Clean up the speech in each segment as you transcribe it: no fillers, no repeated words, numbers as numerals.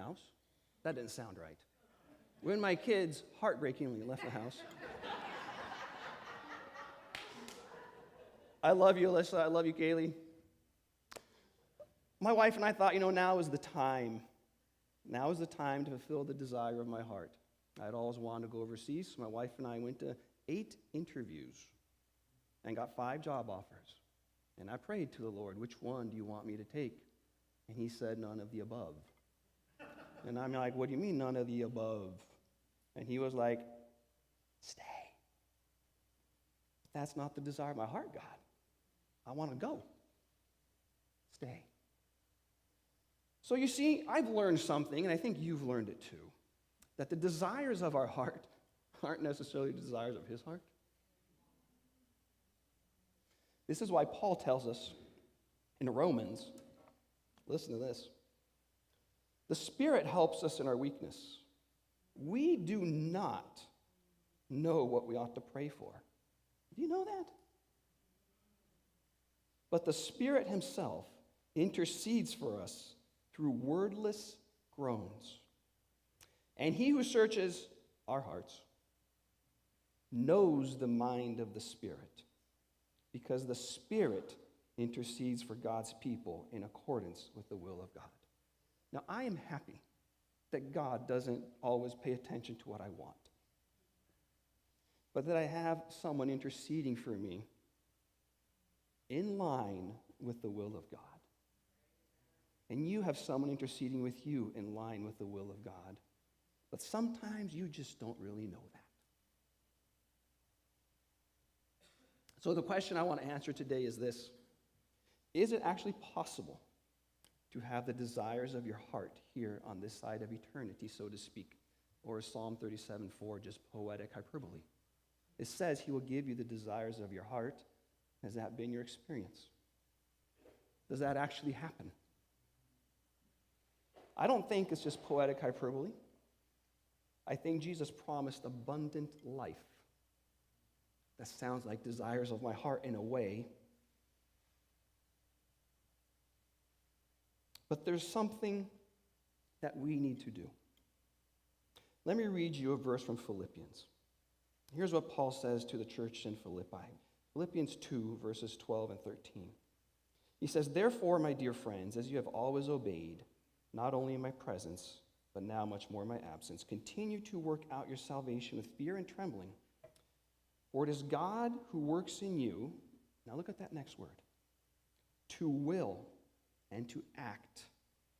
house. That didn't sound right. When my kids heartbreakingly left the house. I love you, Alyssa. I love you, Kaylee. My wife and I thought, now is the time. Now is the time to fulfill the desire of my heart. I'd always wanted to go overseas. So my wife and I went to 8 interviews and got 5 job offers. And I prayed to the Lord, which one do you want me to take? And he said, none of the above. And I'm like, what do you mean none of the above? And he was like, stay. That's not the desire of my heart, God. I want to go. Stay. So you see, I've learned something, and I think you've learned it too, that the desires of our heart aren't necessarily the desires of his heart. This is why Paul tells us in Romans, listen to this, the Spirit helps us in our weakness. We do not know what we ought to pray for. Do you know that? But the Spirit himself intercedes for us through wordless groans. And he who searches our hearts knows the mind of the Spirit, because the Spirit intercedes for God's people in accordance with the will of God. Now, I am happy that God doesn't always pay attention to what I want, but that I have someone interceding for me in line with the will of God. And you have someone interceding with you in line with the will of God. But sometimes you just don't really know that. So the question I want to answer today is this. Is it actually possible to have the desires of your heart here on this side of eternity, so to speak? Or is Psalm 37:4 just poetic hyperbole? It says he will give you the desires of your heart. Has that been your experience? Does that actually happen? I don't think it's just poetic hyperbole. I think Jesus promised abundant life. That sounds like desires of my heart in a way. But there's something that we need to do. Let me read you a verse from Philippians. Here's what Paul says to the church in Philippi. Philippians 2, verses 12 and 13. He says, therefore, my dear friends, as you have always obeyed, not only in my presence, but now much more in my absence, continue to work out your salvation with fear and trembling. For it is God who works in you, now look at that next word, to will and to act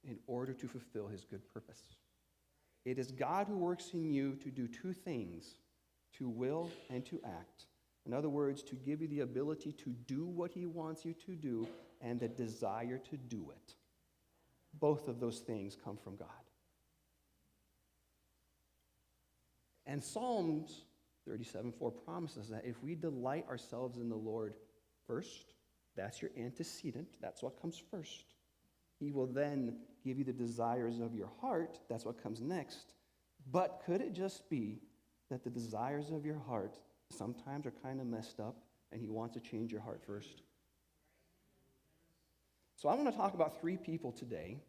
in order to fulfill his good purpose. It is God who works in you to do 2 things, to will and to act. In other words, to give you the ability to do what he wants you to do and the desire to do it. Both of those things come from God. And Psalms 37:4 promises that if we delight ourselves in the Lord first, that's your antecedent, that's what comes first. He will then give you the desires of your heart, that's what comes next. But could it just be that the desires of your heart sometimes are kind of messed up and he wants to change your heart first? So I want to talk about 3 people today,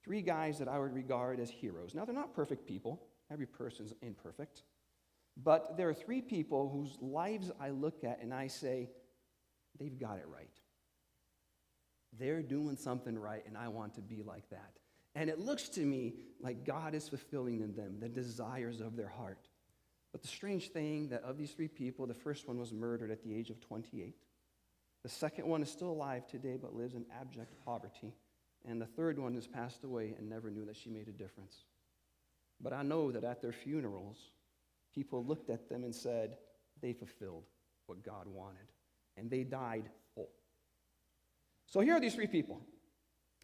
3 guys that I would regard as heroes. Now, they're not perfect people. Every person's imperfect. But there are 3 people whose lives I look at and I say, they've got it right. They're doing something right, and I want to be like that. And it looks to me like God is fulfilling in them the desires of their heart. But the strange thing that of these 3 people, the first one was murdered at the age of 28. The second one is still alive today but lives in abject poverty. And the third one has passed away and never knew that she made a difference. But I know that at their funerals, people looked at them and said, they fulfilled what God wanted. And they died full. So here are these 3 people.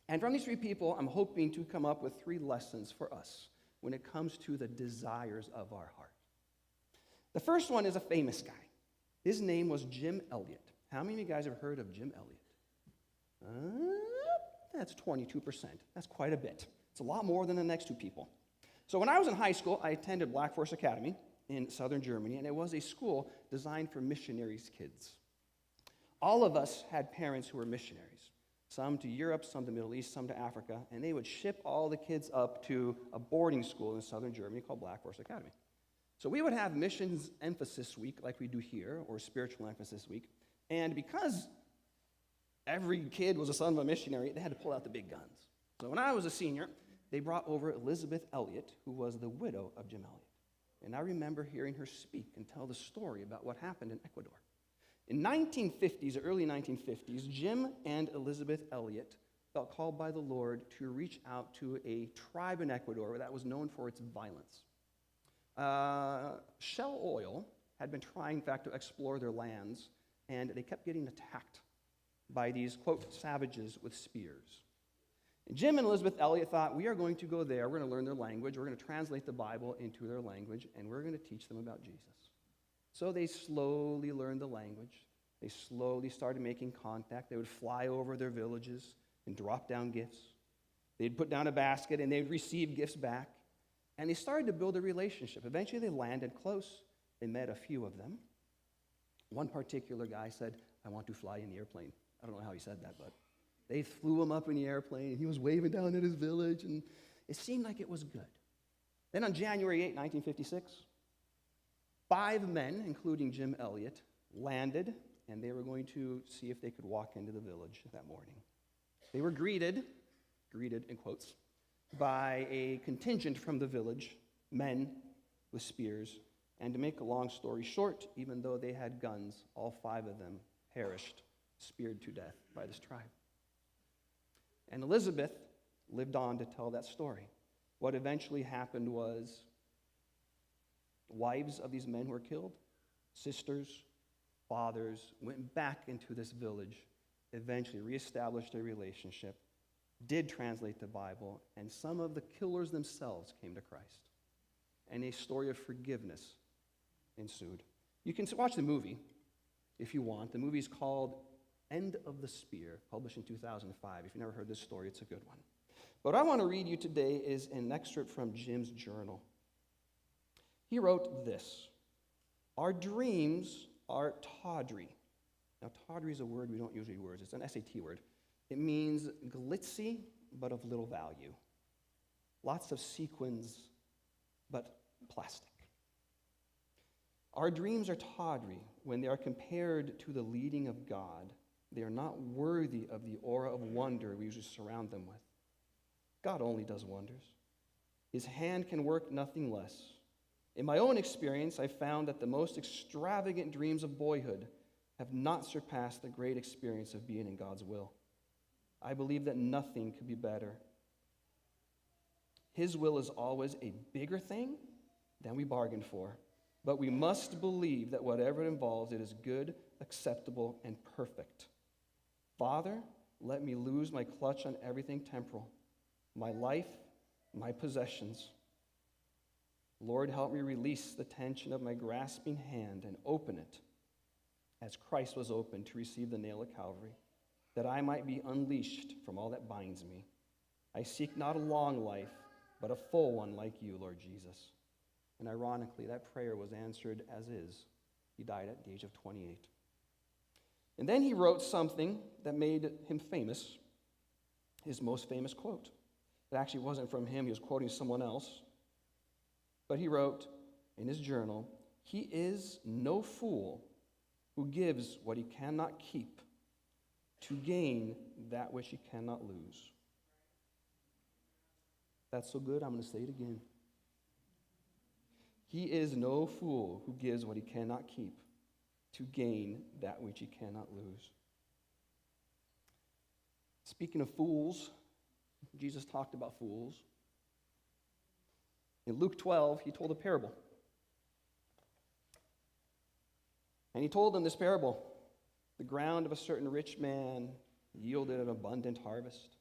And from these 3 people, I'm hoping to come up with 3 lessons for us when it comes to the desires of our heart. The first one is a famous guy. His name was Jim Elliot. How many of you guys have heard of Jim Elliot? That's 22%. That's quite a bit. It's a lot more than the next 2 people. So when I was in high school, I attended Black Forest Academy in southern Germany, and it was a school designed for missionaries' kids. All of us had parents who were missionaries. some to Europe, some to the Middle East, some to Africa, and they would ship all the kids up to a boarding school in southern Germany called Black Forest Academy. So we would have missions emphasis week like we do here, or spiritual emphasis week, and because every kid was a son of a missionary, they had to pull out the big guns. So when I was a senior, they brought over Elizabeth Elliot, who was the widow of Jim Elliot. And I remember hearing her speak and tell the story about what happened in Ecuador. In 1950s, early 1950s, Jim and Elizabeth Elliot felt called by the Lord to reach out to a tribe in Ecuador that was known for its violence. Shell Oil had been trying, in fact, to explore their lands, and they kept getting attacked by these, quote, savages with spears. And Jim and Elizabeth Elliot thought, we are going to go there, we're going to learn their language, we're going to translate the Bible into their language, and we're going to teach them about Jesus. So they slowly learned the language. They slowly started making contact. They would fly over their villages and drop down gifts. They'd put down a basket, and they'd receive gifts back. And they started to build a relationship. Eventually, they landed close. They met a few of them. One particular guy said, I want to fly in the airplane. I don't know how he said that, but they flew him up in the airplane, and he was waving down at his village, and it seemed like it was good. Then on January 8, 1956, 5 men, including Jim Elliot, landed, and they were going to see if they could walk into the village that morning. They were greeted in quotes, by a contingent from the village, men with spears. And to make a long story short, even though they had guns, all 5 of them perished, speared to death by this tribe. And Elizabeth lived on to tell that story. What eventually happened was wives of these men who were killed, sisters, fathers, went back into this village, eventually reestablished a relationship, did translate the Bible, and some of the killers themselves came to Christ. And a story of forgiveness ensued. You can watch the movie if you want. The movie is called End of the Spear, published in 2005. If you've never heard this story, it's a good one. But what I want to read you today is an excerpt from Jim's journal. He wrote this: our dreams are tawdry. Now, tawdry is a word we don't usually use. It's an SAT word. It means glitzy, but of little value. Lots of sequins, but plastic. Our dreams are tawdry when they are compared to the leading of God. They are not worthy of the aura of wonder we usually surround them with. God only does wonders. His hand can work nothing less. In my own experience, I found that the most extravagant dreams of boyhood have not surpassed the great experience of being in God's will. I believe that nothing could be better. His will is always a bigger thing than we bargained for, but we must believe that whatever it involves, it is good, acceptable, and perfect. Father, let me lose my clutch on everything temporal, my life, my possessions. Lord, help me release the tension of my grasping hand and open it as Christ was open to receive the nail at Calvary, that I might be unleashed from all that binds me. I seek not a long life, but a full one like you, Lord Jesus. And ironically, that prayer was answered as is. He died at the age of 28. And then he wrote something that made him famous, his most famous quote. It actually wasn't from him, he was quoting someone else. But he wrote in his journal, "He is no fool who gives what he cannot keep to gain that which he cannot lose." That's so good, I'm going to say it again. He is no fool who gives what he cannot keep to gain that which he cannot lose. Speaking of fools, Jesus talked about fools. In Luke 12, he told a parable. And he told them this parable: the ground of a certain rich man yielded an abundant harvest.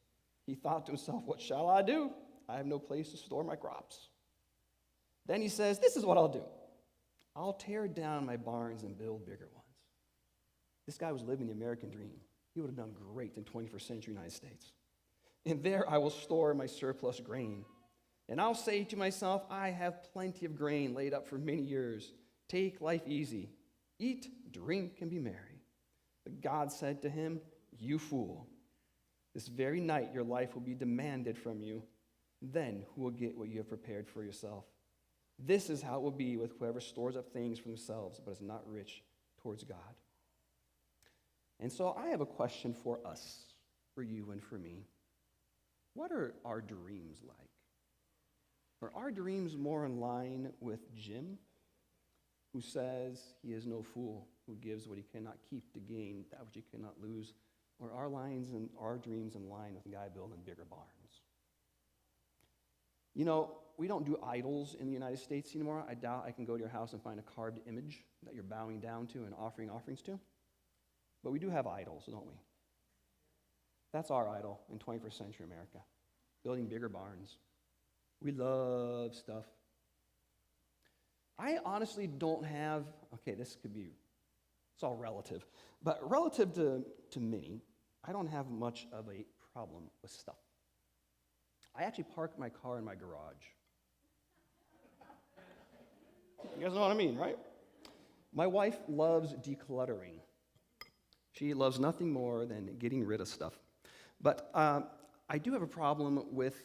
He thought to himself, what shall I do? I have no place to store my crops. Then he says, this is what I'll do. I'll tear down my barns and build bigger ones. This guy was living the American dream. He would have done great in 21st century United States. And there I will store my surplus grain. And I'll say to myself, I have plenty of grain laid up for many years. Take life easy. Eat, drink, and be merry. But God said to him, you fool. This very night your life will be demanded from you. Then who will get what you have prepared for yourself? This is how it will be with whoever stores up things for themselves, but is not rich towards God. And so I have a question for us, for you and for me. What are our dreams like? Are our dreams more in line with Jim, who says he is no fool, who gives what he cannot keep to gain that which he cannot lose? Or are our dreams in line with the guy building bigger barns? You know, we don't do idols in the United States anymore. I doubt I can go to your house and find a carved image that you're bowing down to and offering offerings to. But we do have idols, don't we? That's our idol in 21st century America, building bigger barns. We love stuff. I honestly don't have, this could be, it's all relative, but relative to many, I don't have much of a problem with stuff. I actually park my car in my garage. You guys know what I mean, right? My wife loves decluttering. She loves nothing more than getting rid of stuff. But I do have a problem with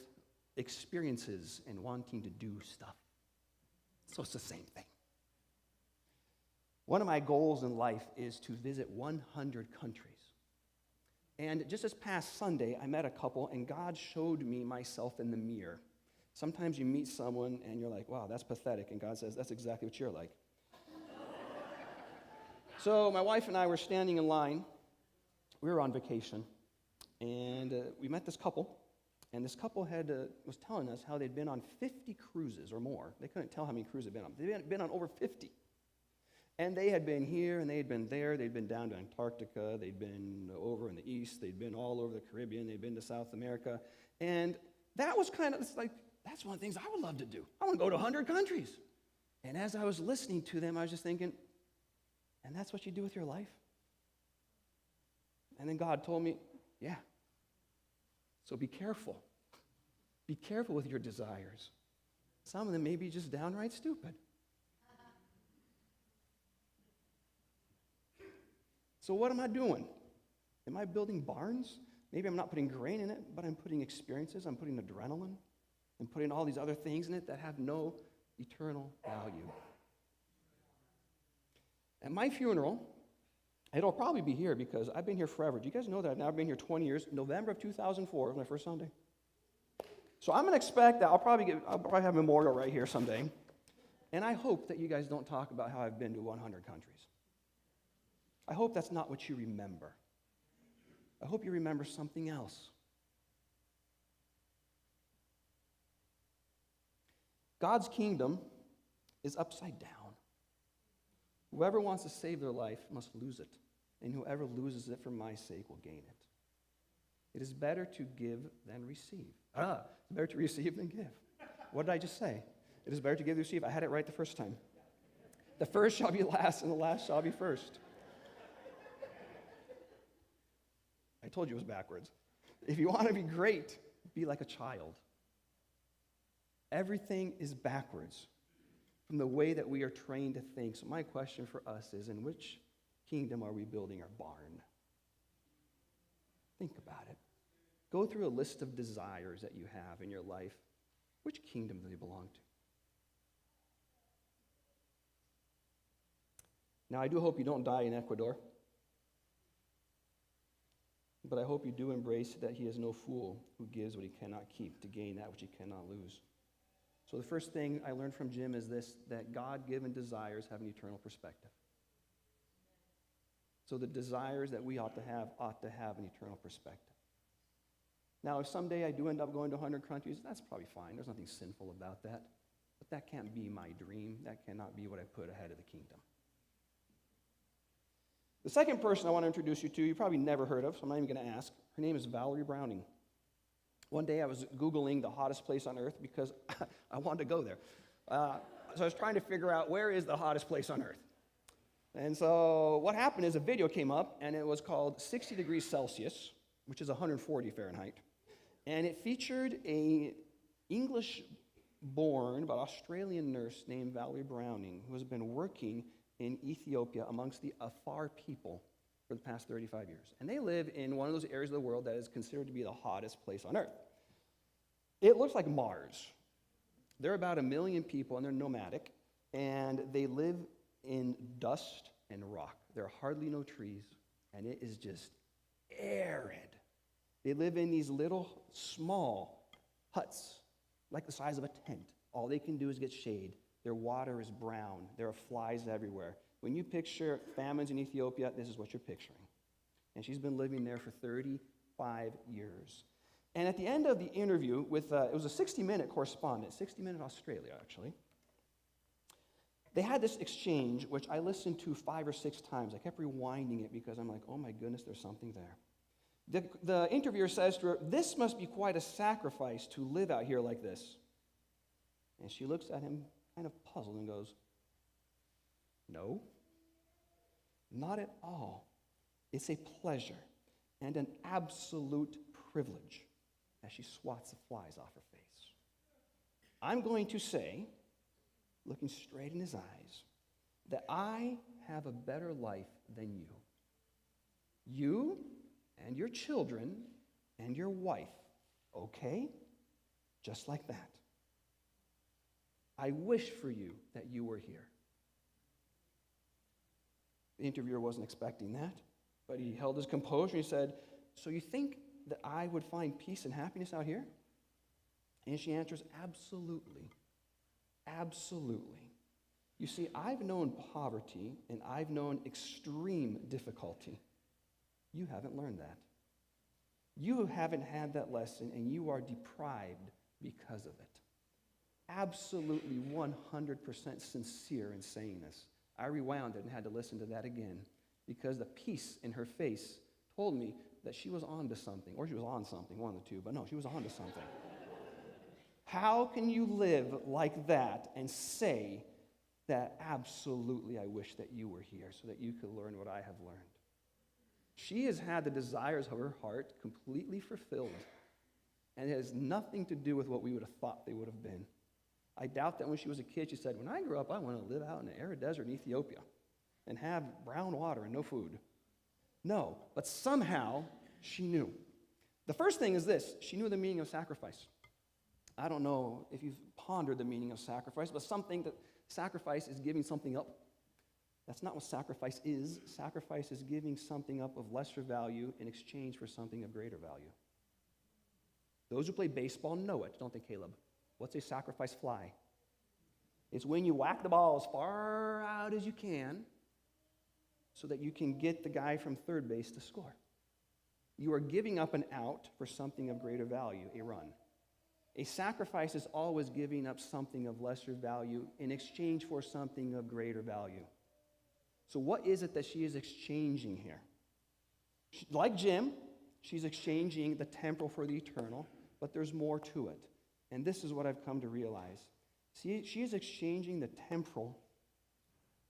experiences and wanting to do stuff. So it's the same thing. One of my goals in life is to visit 100 countries. And just this past Sunday, I met a couple, and God showed me myself in the mirror. Sometimes you meet someone, and you're like, wow, that's pathetic. And God says, that's exactly what you're like. So my wife and I were standing in line. We were on vacation. And we met this couple. And this couple was telling us how they'd been on 50 cruises or more. They couldn't tell how many cruises they'd been on. They'd been on over 50. And they had been here, and they had been there. They'd been down to Antarctica. They'd been over in the east. They'd been all over the Caribbean. They'd been to South America. And that was that's one of the things I would love to do. I want to go to 100 countries. And as I was listening to them, I was just thinking, and that's what you do with your life? And then God told me, yeah. So be careful. Be careful with your desires. Some of them may be just downright stupid. So what am I doing? Am I building barns? Maybe I'm not putting grain in it, but I'm putting experiences. I'm putting adrenaline. I'm putting all these other things in it that have no eternal value. At my funeral, it'll probably be here because I've been here forever. Do you guys know that I've now been here 20 years? November of 2004 was my first Sunday. So I'm going to expect that I'll probably have a memorial right here someday. And I hope that you guys don't talk about how I've been to 100 countries. I hope that's not what you remember. I hope you remember something else. God's kingdom is upside down. Whoever wants to save their life must lose it, and whoever loses it for my sake will gain it. It is better to give than receive. It's better to receive than give. What did I just say? It is better to give than receive. I had it right the first time. The first shall be last, and the last shall be first. I told you it was backwards. If you want to be great, be like a child. Everything is backwards from the way that we are trained to think. So my question for us is, in which kingdom are we building our barn? Think about it. Go through a list of desires that you have in your life. Which kingdom do they belong to? Now, I do hope you don't die in Ecuador. But I hope you do embrace that he is no fool who gives what he cannot keep to gain that which he cannot lose. So the first thing I learned from Jim is this, that God-given desires have an eternal perspective. So the desires that we ought to have an eternal perspective. Now, if someday I do end up going to 100 countries, that's probably fine. There's nothing sinful about that. But that can't be my dream. That cannot be what I put ahead of the kingdom. The second person I want to introduce you to, you probably never heard of, so I'm not even going to ask. Her name is Valerie Browning. One day I was Googling the hottest place on earth because I wanted to go there. So I was trying to figure out where is the hottest place on earth. And so what happened is a video came up, and it was called 60 degrees Celsius, which is 140 Fahrenheit. And it featured an English-born but Australian nurse named Valerie Browning, who has been working in Ethiopia amongst the Afar people for the past 35 years. And they live in one of those areas of the world that is considered to be the hottest place on earth. It looks like Mars. There are about 1 million people, and they're nomadic, and they live in dust and rock. There are hardly no trees, and it is just arid. They live in these little, small huts, like the size of a tent. All they can do is get shade. Their water is brown. There are flies everywhere. When you picture famines in Ethiopia, this is what you're picturing. And she's been living there for 35 years. And at the end of the interview with, it was a 60-minute correspondent, 60-minute Australia, actually. They had this exchange, which I listened to 5 or 6 times. I kept rewinding it because I'm like, oh my goodness, there's something there. The interviewer says to her, "This must be quite a sacrifice to live out here like this." And she looks at him kind of puzzled and goes, "No, not at all. It's a pleasure and an absolute privilege," as she swats the flies off her face. "I'm going to say, looking straight in his eyes, that I have a better life than you. You and your children and your wife, okay? Just like that. I wish for you that you were here." The interviewer wasn't expecting that, but he held his composure and he said, "So you think that I would find peace and happiness out here?" And she answers, "Absolutely. Absolutely. You see, I've known poverty and I've known extreme difficulty. You haven't learned that. You haven't had that lesson and you are deprived because of it." Absolutely 100% sincere in saying this. I rewound it and had to listen to that again because the peace in her face told me that she was on to something, or she was on something, one of the two, but no, she was on to something. How can you live like that and say that absolutely I wish that you were here so that you could learn what I have learned? She has had the desires of her heart completely fulfilled, and it has nothing to do with what we would have thought they would have been. I doubt that when she was a kid, she said, "When I grow up, I want to live out in the arid desert in Ethiopia and have brown water and no food." No, but somehow she knew. The first thing is this: she knew the meaning of sacrifice. I don't know if you've pondered the meaning of sacrifice, but something that sacrifice is giving something up. That's not what sacrifice is. Sacrifice is giving something up of lesser value in exchange for something of greater value. Those who play baseball know it, don't they, Caleb? What's a sacrifice fly? It's when you whack the ball as far out as you can so that you can get the guy from third base to score. You are giving up an out for something of greater value, a run. A sacrifice is always giving up something of lesser value in exchange for something of greater value. So what is it that she is exchanging here? Like Jim, she's exchanging the temporal for the eternal, but there's more to it. And this is what I've come to realize. See, she is exchanging the temporal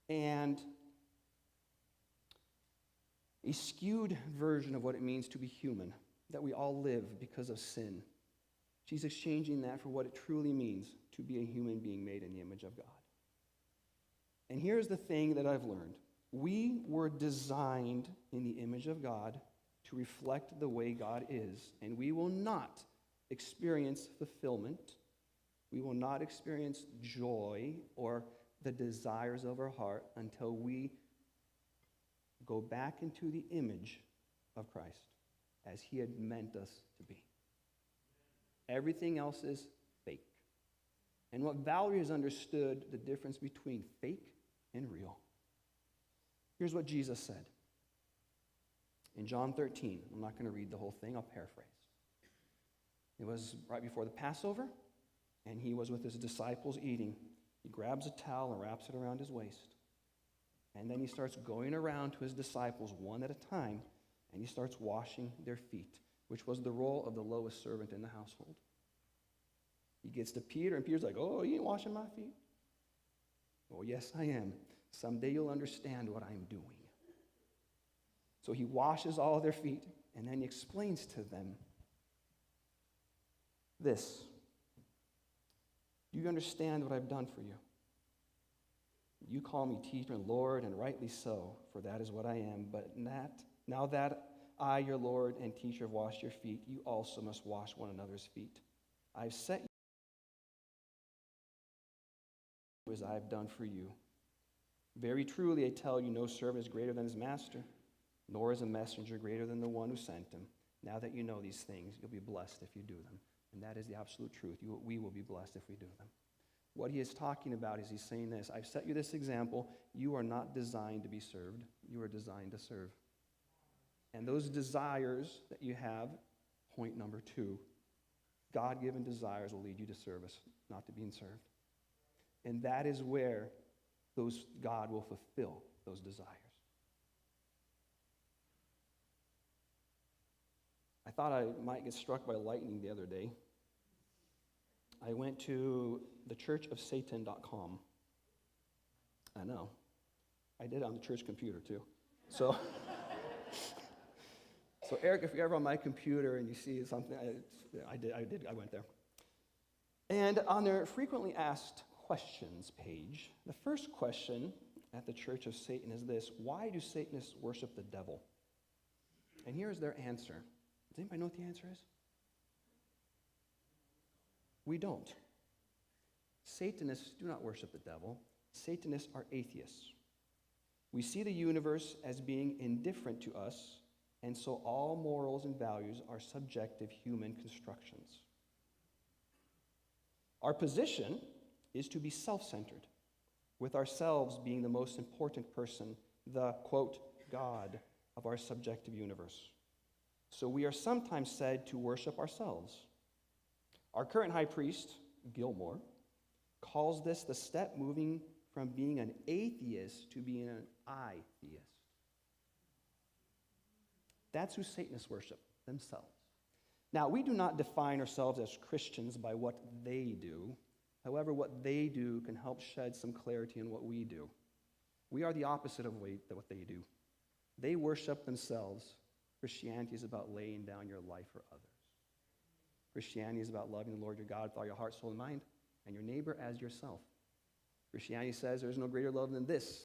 and a skewed version of what it means to be human, that we all live because of sin. She's exchanging that for what it truly means to be a human being made in the image of God. And here's the thing that I've learned. We were designed in the image of God to reflect the way God is, and we will not experience fulfillment. We will not experience joy or the desires of our heart until we go back into the image of Christ as he had meant us to be. Everything else is fake. And what Valerie has understood, the difference between fake and real. Here's what Jesus said in John 13. I'm not going to read the whole thing, I'll paraphrase. It was right before the Passover, and he was with his disciples eating. He grabs a towel and wraps it around his waist. And then he starts going around to his disciples one at a time, and he starts washing their feet, which was the role of the lowest servant in the household. He gets to Peter, and Peter's like, "Oh, you ain't washing my feet?" "Oh, yes, I am. Someday you'll understand what I'm doing." So he washes all their feet, and then he explains to them this. "Do you understand what I've done for you? You call me teacher and Lord, and rightly so, for that is what I am. But now that I, your Lord and teacher, have washed your feet, you also must wash one another's feet. I've set you as I have done for you. Very truly, I tell you, no servant is greater than his master, nor is a messenger greater than the one who sent him. Now that you know these things, you'll be blessed if you do them. And that is the absolute truth. We will be blessed if we do them. What he is talking about is he's saying this: I've set you this example. You are not designed to be served. You are designed to serve. And those desires that you have, point number 2, God-given desires will lead you to service, not to being served. And that is where God will fulfill those desires. I thought I might get struck by lightning the other day. I went to thechurchofsatan.com. I know. I did it on the church computer too. So, Eric, if you're ever on my computer and you see something, I went there. And on their frequently asked questions page, the first question at the Church of Satan is this: why do Satanists worship the devil? And here's their answer. Does anybody know what the answer is? We don't. Satanists do not worship the devil. Satanists are atheists. We see the universe as being indifferent to us, and so all morals and values are subjective human constructions. Our position is to be self-centered, with ourselves being the most important person, the, quote, God of our subjective universe. So we are sometimes said to worship ourselves. Our current high priest, Gilmore, calls this the step moving from being an atheist to being an I-theist. That's who Satanists worship, themselves. Now, we do not define ourselves as Christians by what they do. However, what they do can help shed some clarity in what we do. We are the opposite of what they do. They worship themselves. Christianity is about laying down your life for others. Christianity is about loving the Lord your God with all your heart, soul, and mind, and your neighbor as yourself. Christianity says there is no greater love than this,